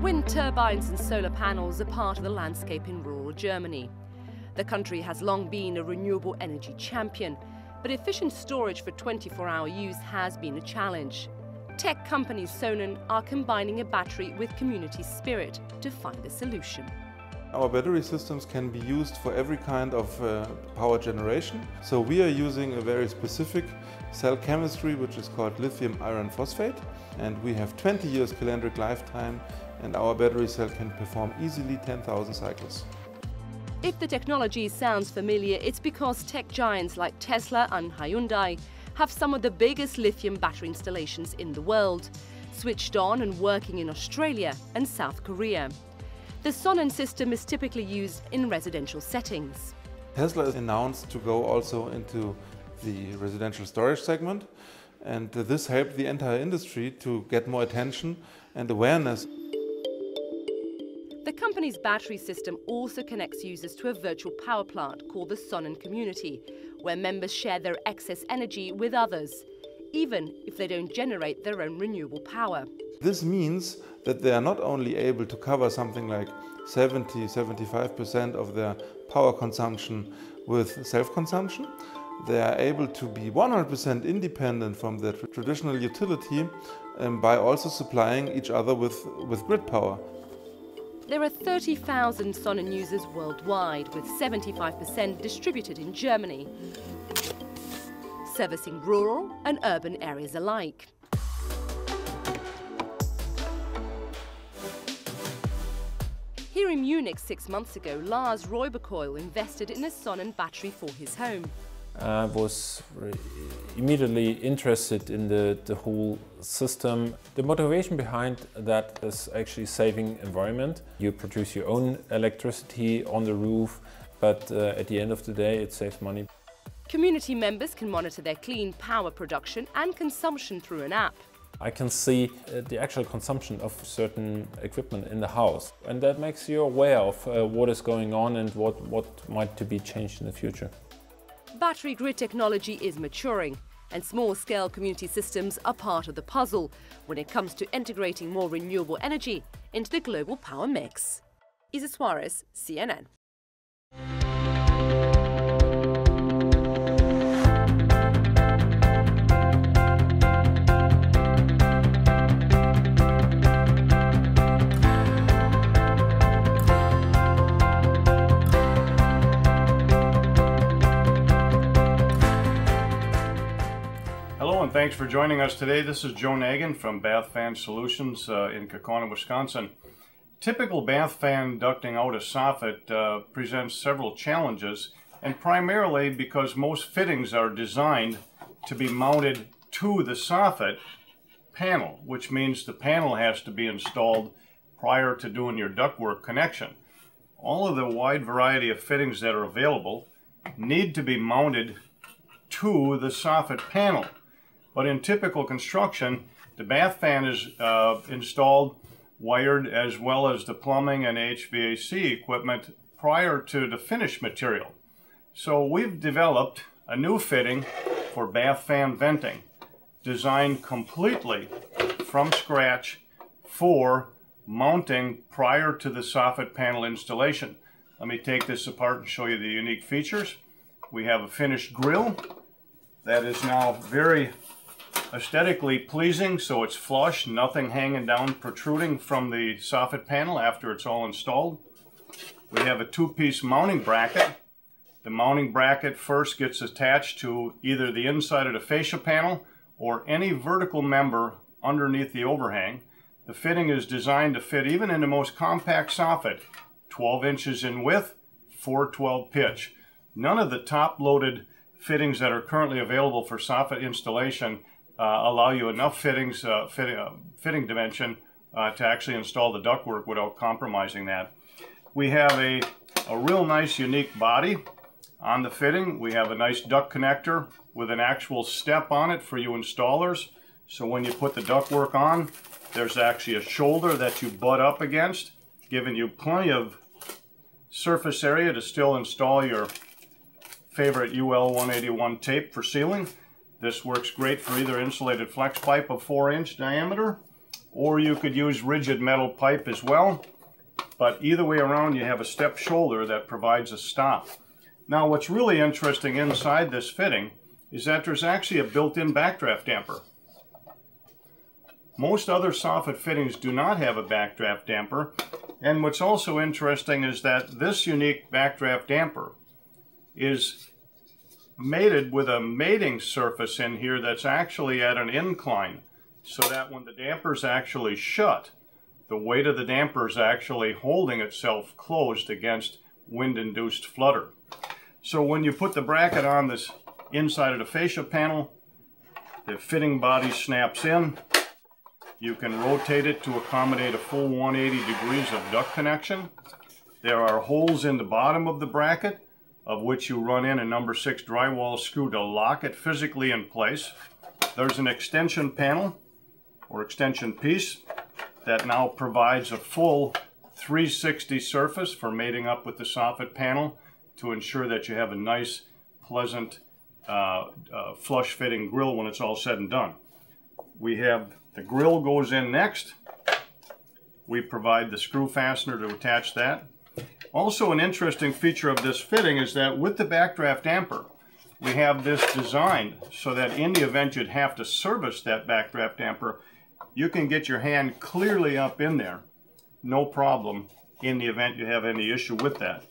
Wind turbines and solar panels are part of the landscape in rural Germany. The country has long been a renewable energy champion, but efficient storage for 24-hour use has been a challenge. Tech company Showroom are combining a battery with community spirit to find a solution. Our battery systems can be used for every kind of power generation. So we are using a very specific cell chemistry which is called lithium iron phosphate, and we have 20 years calendric lifetime, and our battery cell can perform easily 10,000 cycles. If the technology sounds familiar, it's because tech giants like Tesla and Hyundai have some of the biggest lithium battery installations in the world, switched on and working in Australia and South Korea. The Showroom system is typically used in residential settings. Tesla is announced to go also into the residential storage segment, and this helped the entire industry to get more attention and awareness. The company's battery system also connects users to a virtual power plant called the Showroom Community, where members share their excess energy with others, even if they don't generate their own renewable power. This means that they are not only able to cover something like 70–75% of their power consumption with self-consumption, they are able to be 100% independent from the traditional utility by also supplying each other with grid power. There are 30,000 Showroom users worldwide, with 75% distributed in Germany, servicing rural and urban areas alike. Here in Munich 6 months ago, Lars Räuberkeul invested in a Showroom battery for his home. I was immediately interested in the whole system. The motivation behind that is actually saving environment. You produce your own electricity on the roof, but at the end of the day it saves money. Community members can monitor their clean power production and consumption through an app. I can see the actual consumption of certain equipment in the house, and that makes you aware of what is going on and what might to be changed in the future. Battery grid technology is maturing, and small-scale community systems are part of the puzzle when it comes to integrating more renewable energy into the global power mix. Isa Suarez, CNN. Hello and thanks for joining us today. This is Joe Nagan from Bath Fan Solutions in Kaukauna, Wisconsin. Typical bath fan ducting out a soffit presents several challenges, and primarily because most fittings are designed to be mounted to the soffit panel, which means the panel has to be installed prior to doing your ductwork connection. All of the wide variety of fittings that are available need to be mounted to the soffit panel. But in typical construction, the bath fan is installed, wired, as well as the plumbing and HVAC equipment prior to the finished material. So we've developed a new fitting for bath fan venting, designed completely from scratch for mounting prior to the soffit panel installation. Let me take this apart and show you the unique features. We have a finished grill that is now very aesthetically pleasing, so it's flush, nothing hanging down, protruding from the soffit panel after it's all installed. We have a two-piece mounting bracket. The mounting bracket first gets attached to either the inside of the fascia panel or any vertical member underneath the overhang. The fitting is designed to fit even in the most compact soffit, 12 inches in width, 412 pitch. None of the top-loaded fittings that are currently available for soffit installation allow you enough fittings, fitting dimension to actually install the ductwork without compromising that. We have a real nice unique body on the fitting. We have a nice duct connector with an actual step on it for you installers. So when you put the ductwork on, there's actually a shoulder that you butt up against, giving you plenty of surface area to still install your favorite UL 181 tape for sealing. This works great for either insulated flex pipe of 4-inch diameter or you could use rigid metal pipe as well. But either way around, you have a step shoulder that provides a stop. Now, what's really interesting inside this fitting is that there's actually a built-in backdraft damper. Most other soffit fittings do not have a backdraft damper. And what's also interesting is that this unique backdraft damper is mated with a mating surface in here that's actually at an incline, so that when the damper's actually shut, the weight of the damper is actually holding itself closed against wind-induced flutter. So when you put the bracket on this inside of the fascia panel, the fitting body snaps in. You can rotate it to accommodate a full 180 degrees of duct connection. There are holes in the bottom of the bracket, of which you run in a number 6 drywall screw to lock it physically in place. There's an extension panel or extension piece that now provides a full 360 surface for mating up with the soffit panel to ensure that you have a nice, pleasant, flush fitting grill when it's all said and done. We have the grill goes in next. We provide the screw fastener to attach that. Also, an interesting feature of this fitting is that with the backdraft damper, we have this designed so that in the event you'd have to service that backdraft damper, you can get your hand clearly up in there, no problem, in the event you have any issue with that.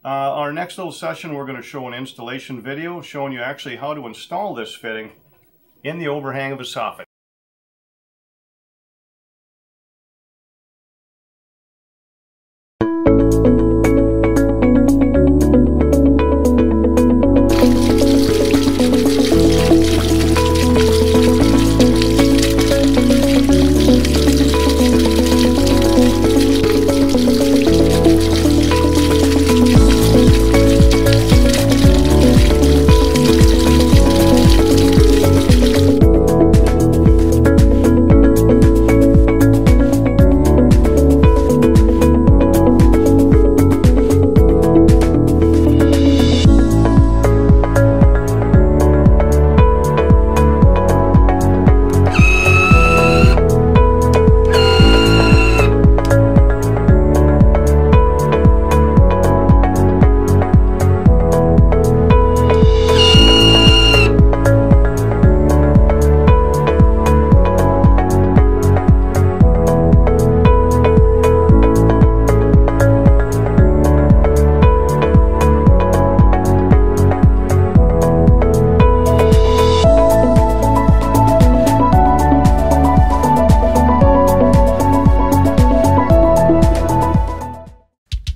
Our next little session, we're going to show an installation video showing you actually how to install this fitting in the overhang of a soffit.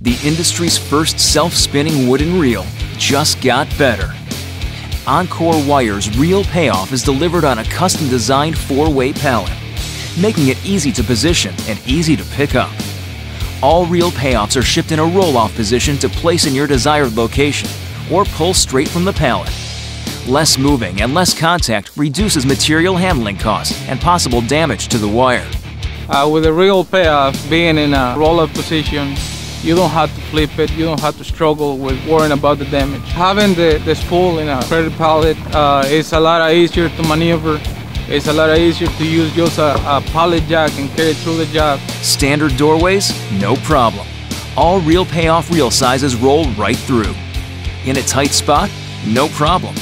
The industry's first self-spinning wooden reel just got better. Encore Wire's Reel Payoff is delivered on a custom-designed 4-way pallet, making it easy to position and easy to pick up. All reel payoffs are shipped in a roll-off position to place in your desired location or pull straight from the pallet. Less moving and less contact reduces material handling costs and possible damage to the wire. With the reel payoff being in a roll-up position, you don't have to flip it, you don't have to struggle with worrying about the damage. Having the spool in a threaded pallet is a lot easier to maneuver. It's a lot easier to use just a pallet jack and carry it through the job. Standard doorways? No problem. All Reel Payoff reel sizes roll right through. In a tight spot? No problem.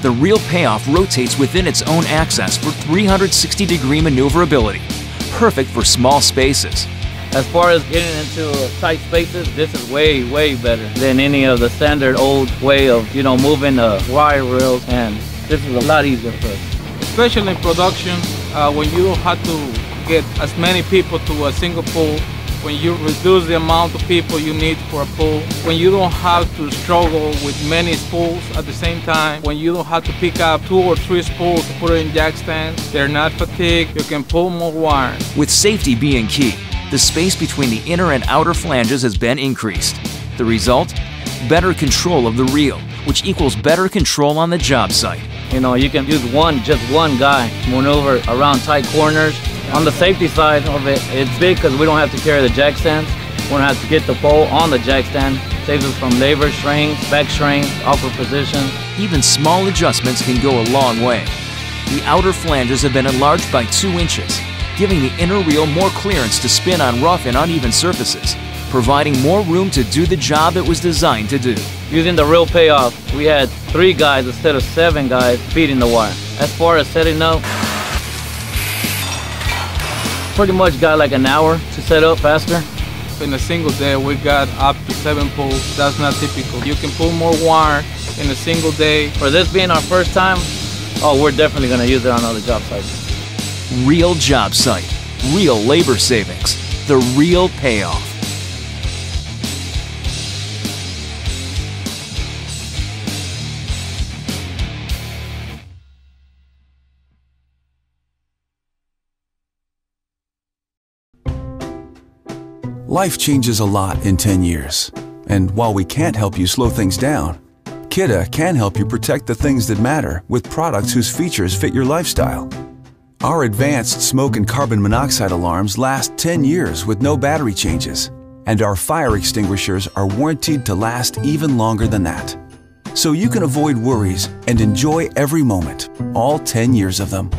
The Reel Payoff rotates within its own axis for 360-degree maneuverability, perfect for small spaces. As far as getting into tight spaces, this is way better than any of the standard old way of, moving wire reels, and this is a lot easier for us. Especially in production, when you don't have to get as many people to a single pull, when you reduce the amount of people you need for a pull, when you don't have to struggle with many spools at the same time, when you don't have to pick up 2 or 3 spools to put it in jack stands, they're not fatigued, you can pull more wire. With safety being key, the space between the inner and outer flanges has been increased. The result? Better control of the reel, which equals better control on the job site. You can use just one guy to maneuver around tight corners. On the safety side of it, it's big because we don't have to carry the jack stands. We don't have to get the pole on the jack stand. Saves us from lever strings, back strings, awkward positions. Even small adjustments can go a long way. The outer flanges have been enlarged by 2 inches, giving the inner reel more clearance to spin on rough and uneven surfaces, providing more room to do the job it was designed to do. Using the reel payoff, we had 3 guys instead of 7 guys feeding the wire. As far as setting up, pretty much got like an hour to set up faster. In a single day, we got up to 7 pulls. That's not typical. You can pull more wire in a single day. For this being our first time, oh, we're definitely gonna use it on other job sites. Real job site, real labor savings, the real payoff. Life changes a lot in 10 years. And while we can't help you slow things down, Kidde can help you protect the things that matter with products whose features fit your lifestyle. Our advanced smoke and carbon monoxide alarms last 10 years with no battery changes. And our fire extinguishers are warranted to last even longer than that. So you can avoid worries and enjoy every moment, all 10 years of them.